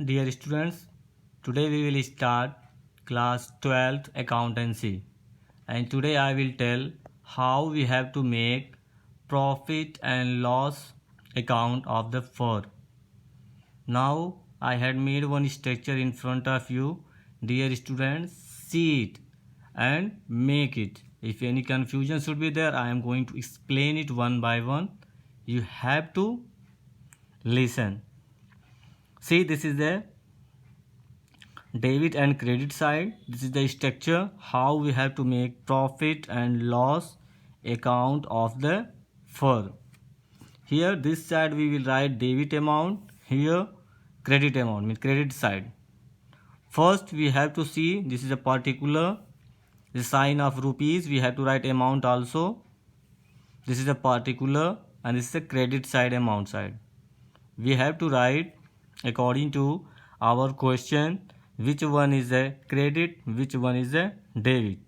Dear students, today we will start class 12th accountancy, and today I will tell how we have to make profit and loss account of the firm. Now I had made one structure in front of you. Dear students, see it and make it. If any confusion should be there, I am going to explain it one by one. You have to listen. See, this is the debit and credit side. This is the structure how we have to make profit and loss account of the firm. Here this side we will write debit amount, here credit amount means credit side. First we have to see this is a particular, the sign of rupees, we have to write amount also. This is a particular and this is a credit side, amount side. We have to write according to our question which one is a credit, which one is a debit.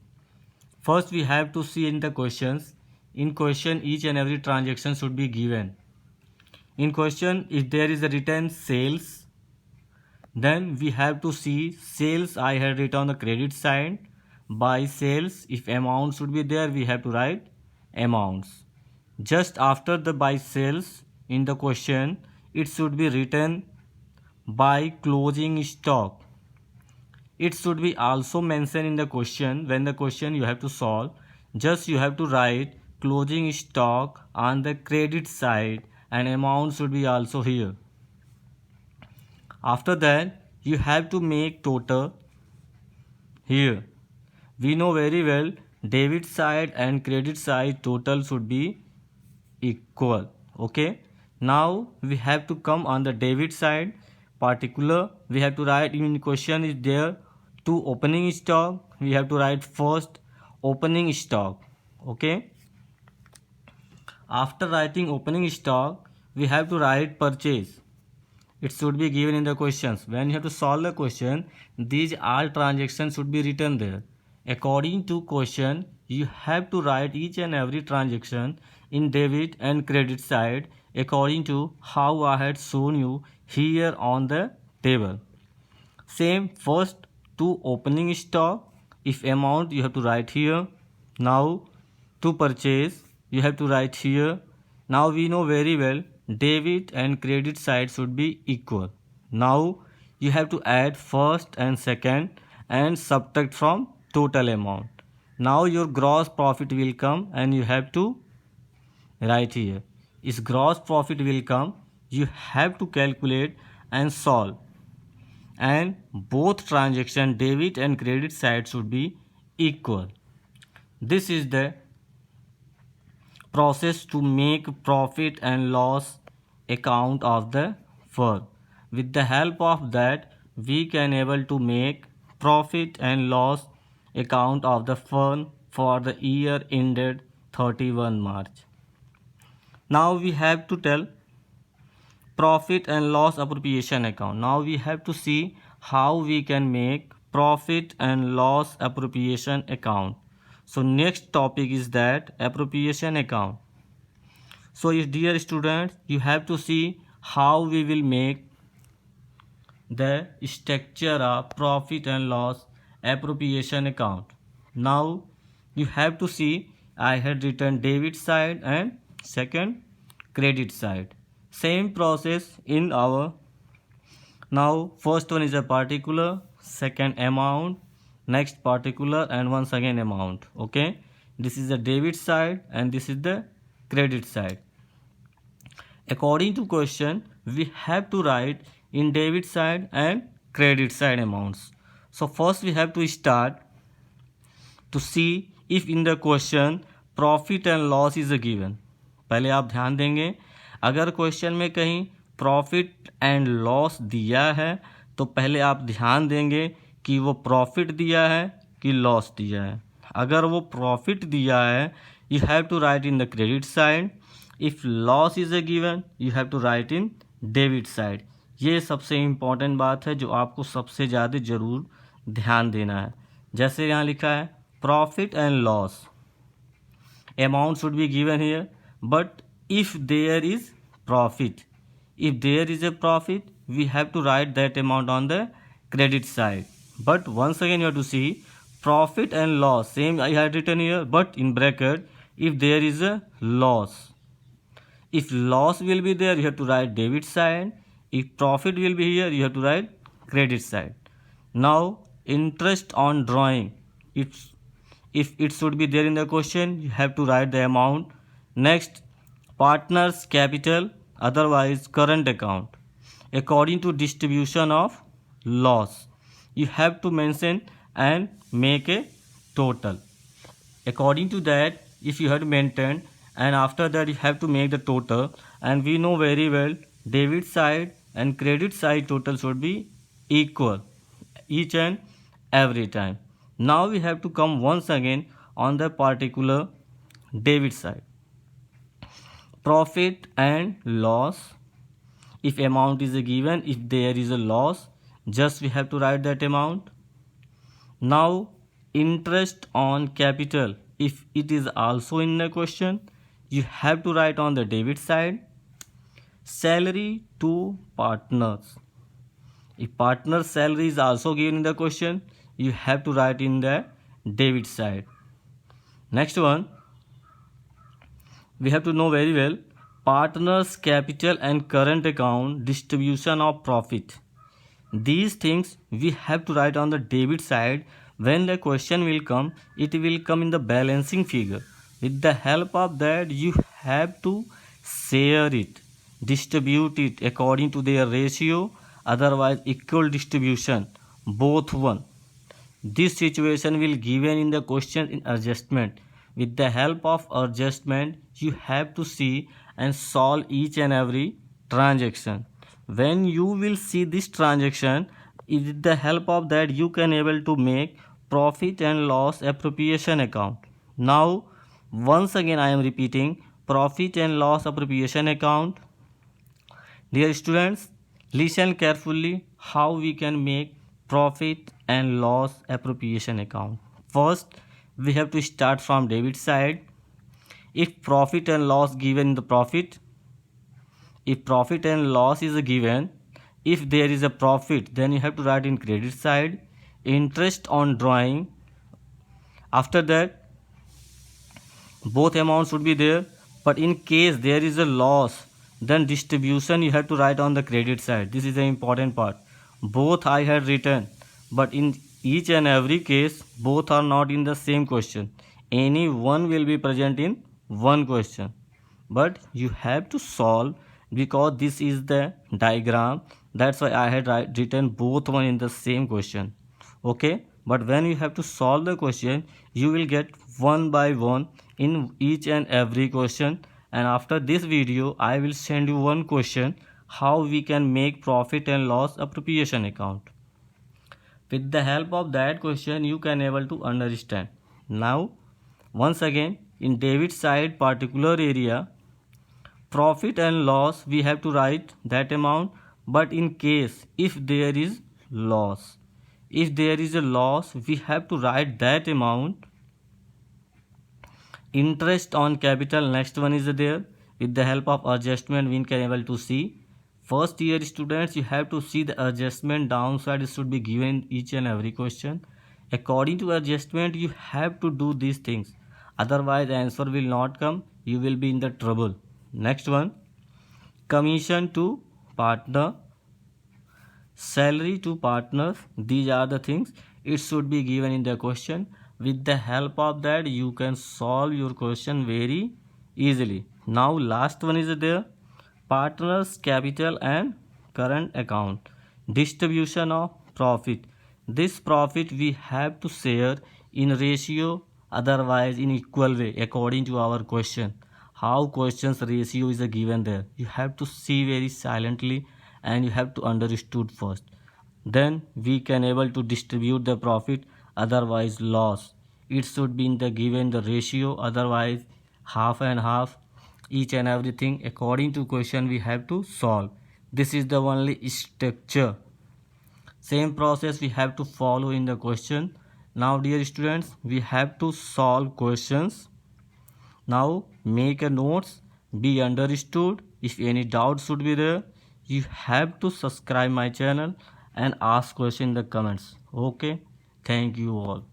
First we have to see in the questions. In question each and every transaction should be given. In question if there is a written sales, then we have to see sales I had written on the credit side. By sales, if amount should be there, we have to write amounts. Just after the by sales in the question, it should be written by closing stock. It should be also mentioned in the question. When the question you have to solve, just you have to write closing stock on the credit side and amount should be also here. After that you have to make total. Here we know very well debit side and credit side total should be equal. Okay, now we have to come on the debit side. Particular we have to write in question is there to opening stock, we have to write first opening stock. Okay, after writing opening stock we have to write purchase. It should be given in the questions. When you have to solve the question, these all transactions should be written there. According to question, you have to write each and every transaction in debit and credit side according to how I had shown you here on the table. Same, first to opening stock, if amount you have to write here. Now to purchase you have to write here. Now we know very well debit and credit side should be equal. Now you have to add first and second and subtract from total amount. Now your gross profit will come and you have to write here. If gross profit will come, you have to calculate and solve, and both transaction debit and credit side should be equal. This is the process to make profit and loss account of the firm. With the help of that we can able to make profit and loss account of the firm for the year ended 31 March. Now we have to tell profit and loss appropriation account. Now we have to see how we can make profit and loss appropriation account. So next topic is that appropriation account. So if dear students, you have to see how we will make the structure of profit and loss appropriation account. Now you have to see I had written debit side and second credit side. Same process in our. Now first one is a particular, second amount, next particular, and once again amount. Okay, this is the debit side and this is the credit side. According to question we have to write in debit side and credit side amounts. So first we have to start to see if in the question profit and loss is a given. पहले आप ध्यान देंगे अगर question में कहीं profit and loss दिया है तो पहले आप ध्यान देंगे कि वो प्रॉफिट दिया है कि लॉस दिया है. अगर वो प्रॉफिट दिया है you have to write in the credit side. If loss is a given you have to write in debit side. ये सबसे इम्पॉर्टेंट बात है जो आपको सबसे ज़्यादा ज़रूर ध्यान देना है. जैसे यहाँ लिखा है profit and loss, amount should be given here, but if there is profit, if there is a profit we have to write that amount on the credit side. But once again you have to see profit and loss, same I had written here, but in bracket if there is a loss. If loss will be there, you have to write debit side. If profit will be here, you have to write credit side. Now, interest on drawing. If it should be there in the question, you have to write the amount. Next, partner's capital, otherwise current account. According to distribution of loss, you have to mention and make a total. According to that, if you had maintained, and after that you have to make the total, and we know very well debit side and credit side total should be equal each and every time. Now we have to come once again on the particular debit side. Profit and loss. If amount is given, if there is a loss, just we have to write that amount. Now interest on capital, if it is also in the question, you have to write on the debit side. Salary to partners, if partner's salary is also given in the question, you have to write in the debit side. Next one, we have to know very well partners capital and current account distribution of profit. These things we have to write on the debit side. When the question will come, it will come in the balancing figure. With the help of that, you have to share it, distribute it according to their ratio, otherwise equal distribution, both one. This situation will given in the question in adjustment. With the help of adjustment, you have to see and solve each and every transaction. When you will see this transaction, with the help of that you can able to make profit and loss appropriation account. Now once again I am repeating profit and loss appropriation account. Dear students, listen carefully how we can make profit and loss appropriation account. First, we have to start from debit side. If profit and loss given in the profit, if profit and loss is given, if there is a profit, then you have to write in credit side. Interest on drawing, after that both amounts should be there, but in case there is a loss, then distribution you have to write on the credit side. This is the important part. Both I had written, but in each and every case both are not in the same question. Any one will be present in one question, but you have to solve because this is the diagram. That's why I had written both one in the same question. Okay, but when you have to solve the question, you will get one by one in each and every question. And after this video I will send you one question how we can make profit and loss appropriation account. With the help of that question you can able to understand. Now once again in debit side particular area, profit and loss we have to write that amount, but in case if there is loss, if there is a loss we have to write that amount. Interest on capital, next one is there. With the help of adjustment we can able to see. First year students, you have to see the adjustment downside should be given in each and every question. According to adjustment you have to do these things, otherwise answer will not come, you will be in the trouble. Next one, commission to partner, salary to partners, these are the things it should be given in the question. With the help of that you can solve your question very easily. Now last one is there, partners capital and current account, distribution of profit. This profit we have to share in ratio, otherwise in equal way according to our question. How questions ratio is given there, you have to see very silently and you have to understood first, then we can able to distribute the profit, otherwise loss. It should be in the given the ratio, otherwise half and half, each and everything according to question we have to solve. This is the only structure. Same process we have to follow in the question. Now dear students, we have to solve questions. Now make a notes, be understood. If any doubt should be there, you have to subscribe my channel and ask question in the comments. Okay, thank you all.